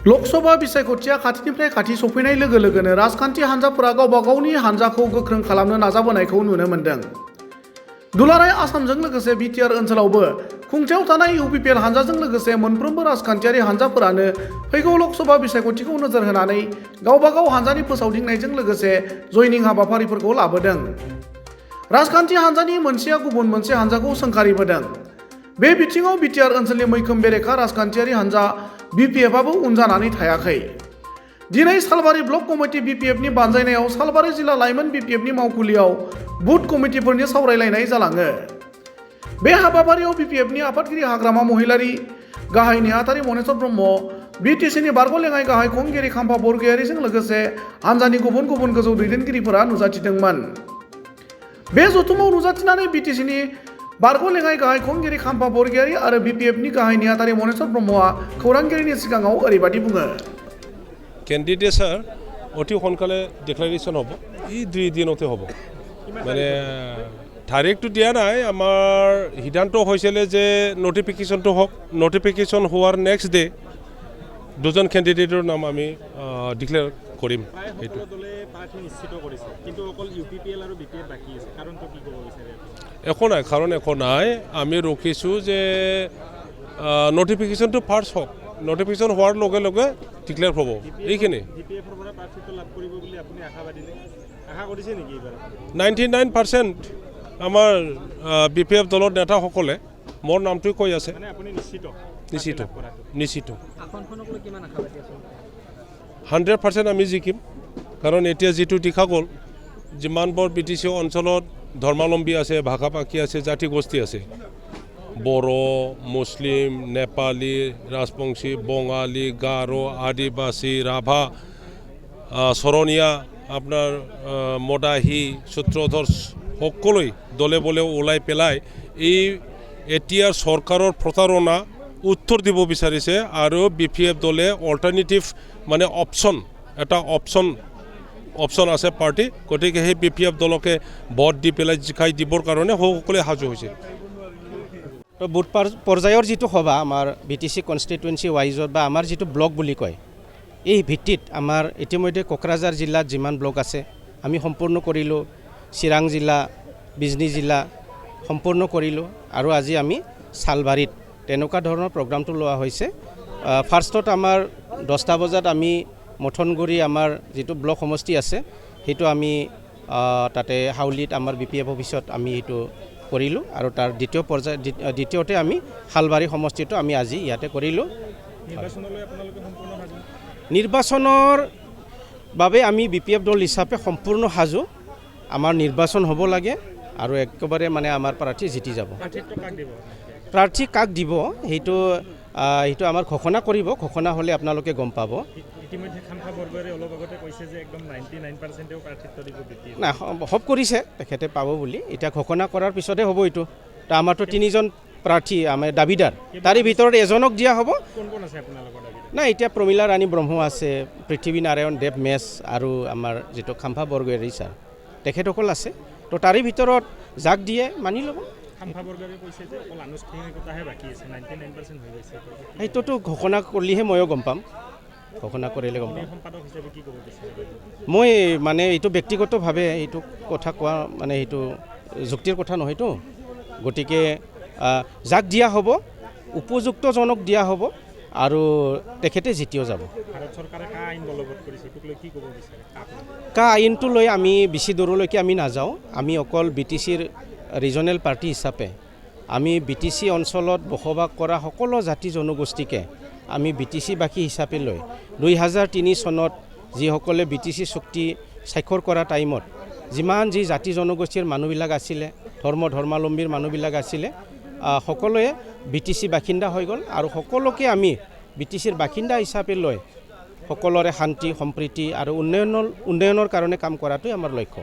लोकसभा बिसायख'थिया खाथिनिफ्राय खाथि सफैनाय लोगो लोगोनो राजखान्थि हान्जाफोरा गावबा गावनि हान्जाखौ गोख्रों खालामनो नाजाबोनायखौ नुनो मोन्दों। दुलाराय आसामजों लोगोसे बिटिआर ओनसोलावबो खुंथायाव थानाय इउपिपिएल हान्जाजों लोगोसे मोनफ्रोमबो राजखान्थियारि हान्जाफोरानो फैगौ लोकसभा बिसायख'थिखौ नोजोर होनानै गावबा गाव हान्जानि फोसावदिंनायजों लोगोसे जयनिं हाबाफारिफोरखौ लाबोदों। राजखान्थि हान्जानि मोनसेया गुबुन मोनसे हान्जाखौ सोंखारिबोदों। बे बिथिङाव बिटिआर ओनसोलनि मैखोम बेरेखा राजखान्थियारि हान्जा BPFआबो उन जानानै थायाखै। दिनै सालबारि ब्लक कमिटि BPFनि बानजायनायाव सालबारि जिल्ला लाइमोन BPFनि मावखुलियाव बुथ कमिटिफोरनि सावरायलायनाय जालाङो। बे हाबाफारियाव BPFनि आफादगिरि हाग्रामा महिलारि, गाहाय नेहाथारि मनेस्वर ब्रह्म, BTCनि बारग' लेङाइ गाहाय खुंगिरि खाम्फा बरगयारिजों लोगोसे हान्जानि गुबुन गुबुन गोजौ दैदेनगिरिफोरा नुजाथिदोंमोन। बे जथुमाव नुजाथिनानै BTCनि बारग' लेङाइ गाहाय खुंगिरि खाम्फा बरगयारि आरो BPFनि गाहाय नेहाथारि मनेस्वर ब्रह्मआ खौरांगिरिनि सिगाङाव ओरैबायदि बुङो। केन्डिडेट्सआ अति सोनकाले डिक्लारेशन হ'ব, ই 2 দিনতে হ'ব। মানে তাৰিখটো দিয়া নাই, আমাৰ সিদ্ধান্ত হৈছিলে যে নটিফিকেশ্যনটো হওক, নটিফিকেশ্যন হোৱাৰ নেক্সট ডে দুজন কেণ্ডিডেটৰ নাম আমি ডিক্লেয়াৰ কৰিম। সেইটো দলে প্ৰাৰ্থী নিশ্চিত কৰিছে, কিন্তু অকল ইউপিপিএল আৰু BPF বাকী আছে, কাৰণটো কি ক'ব বিচাৰে? একো নাই, কাৰণ একো নাই। আমি ৰখিছোঁ যে নটিফিকেশ্যনটো ফাৰ্ষ্ট হওক, নটিফিকেশ্যন হোৱাৰ লগে লগে ডিক্লেয়াৰ হ'ব। এইখিনি BPFৰ পৰা প্ৰাৰ্থীত্ব লাভ কৰিব বুলি আপুনি আশাবাদী নে? আশা কৰিছে নেকি এইবাৰ? 99% আমাৰ BPF দলৰ নেতাসকলে মোৰ নামটোৱে কৈ আছে। মানে আপুনি নিশ্চিত? নিশ্চিত, নিশ্চিত। আসনখনক লৈ কিমান আশাবাদী আছে? 100% আমি জিকিম, কাৰণ এতিয়া যিটো দেখা গ'ল, যিমানবোৰ BTC অঞ্চলত ধৰ্মাৱলম্বী আছে, ভাষা ভাষী আছে, জাতি গোষ্ঠী আছে, বড়ো, মুছলিম, নেপালী, ৰাজবংশী, বঙালী, গাৰো, আদিবাসী, ৰাভা, চৰণীয়া, আপোনাৰ মদাহী, সূত্ৰধৰ সকলোৱে দলে বলে ওলাই পেলাই এই এতিয়াৰ চৰকাৰৰ প্ৰতাৰণা উত্তৰ দিব বিচাৰিছে। আৰু BPF দলে অল্টাৰনেটিভ মানে এটা অপশ্যন আছে পাৰ্টি, গতিকে সেই BPF দলকে ভোট দি পেলাই জিকাই দিবৰ কাৰণে সকলোৱে সাজু হৈছে। তো বুথ পৰ্যায়ৰ যিটো সভা আমাৰ BTC কনষ্টিটুৱেঞ্চি ৱাইজত বা আমাৰ যিটো ব্লক বুলি কয়, এই ভিত্তিত আমাৰ ইতিমধ্যে কোকৰাঝাৰ জিলাত যিমান ব্লক আছে আমি সম্পূৰ্ণ কৰিলোঁ, চিৰাং জিলা, বিজনী জিলা সম্পূৰ্ণ কৰিলোঁ, আৰু আজি আমি চালবাৰীত তেনেকুৱা ধৰণৰ প্ৰগ্ৰামটো লোৱা হৈছে। ফাৰ্ষ্টত আমাৰ 10টা বজাত আমি মথনগুৰি আমাৰ যিটো ব্লক সমষ্টি আছে সেইটো আমি তাতে হাউলিত আমাৰ BPF অফিচত আমি এইটো কৰিলোঁ, আৰু তাৰ দ্বিতীয়তে আমি শালবাৰী সমষ্টিটো আমি আজি ইয়াতে কৰিলোঁ। নিৰ্বাচনৰ বাবে আমি BPF দল হিচাপে সম্পূৰ্ণ সাজু। আমাৰ নিৰ্বাচন হ'ব লাগে আৰু একেবাৰে মানে আমাৰ প্ৰাৰ্থী জিতি যাব। প্ৰাৰ্থী কাক দিব সেইটো আমাৰ ঘোষণা কৰিব, ঘোষণা হ'লে আপোনালোকে গম পাব। ইতিমধ্যে খাম্পা বৰগয়াৰে অলপ আগতে কৈছে যে একদম 99%ও প্ৰাৰ্থিত্ব দিব BPF। নাই, হব কৰিছে তেখেতে পাব বুলি, এতিয়া ঘোষণা কৰাৰ পিছতে হ'ব এইটো। তো আমাৰতো 3জন প্ৰাৰ্থী আমাৰ দাবীদাৰ, তাৰে ভিতৰত এজনক দিয়া হ'ব। কোন কোন আছে আপোনালোকৰ দাবীদাৰ? নাই, এতিয়া প্ৰমীলা ৰাণী ব্ৰহ্ম আছে, পৃথিৱী নাৰায়ণ দেৱ মেছ আৰু আমাৰ যিটো খাম্পা বৰগয়াৰী ছাৰ, তেখেতসকল আছে। তো তাৰে ভিতৰত যাক দিয়ে মানি ল'ব। খাম্পা বৰগয়াৰে কৈছে যে অকল আনুষ্ঠানিকতাহে বাকী আছে, 99% হৈ গৈছে। সেইটোতো ঘোষণা কৰিলেহে ময়ো গম পাম, ঘোষণা কৰিলে গম পাম। সম্পাদক হিচাপে কি ক'ব বিচাৰে? মই মানে এইটো ব্যক্তিগতভাৱে এইটো কথা কোৱা মানে সেইটো যুক্তিৰ কথা নহয়তো, গতিকে যাক দিয়া হ'ব উপযুক্তজনক দিয়া হ'ব আৰু তেখেতে জিতিও যাব। ভাৰত চৰকাৰে কা আইন বলবৎ কৰিছে, এইটোক লৈ কি ক'ব বিচাৰে? কা আইনটো লৈ আমি বেছি দূৰলৈকে আমি নাযাওঁ। আমি অকল BTCৰ ৰিজনেল পাৰ্টি হিচাপে আমি BTC অঞ্চলত বসবাস কৰা সকলো জাতি জনগোষ্ঠীকে আমি BTCবাসী হিচাপে লৈ 2003 চনত যিসকলে BTC চুক্তি স্বাক্ষৰ কৰা টাইমত যিমান যি জাতি জনগোষ্ঠীৰ মানুহবিলাক আছিলে, ধৰ্মাৱলম্বীৰ মানুহবিলাক আছিলে, সকলোৱে BTC বাসিন্দা হৈ গ'ল, আৰু সকলোকে আমি BTCৰ বাসিন্দা হিচাপে লৈ সকলোৰে শান্তি সম্প্ৰীতি আৰু উন্নয়নৰ কাৰণে কাম কৰাটোৱে আমাৰ লক্ষ্য।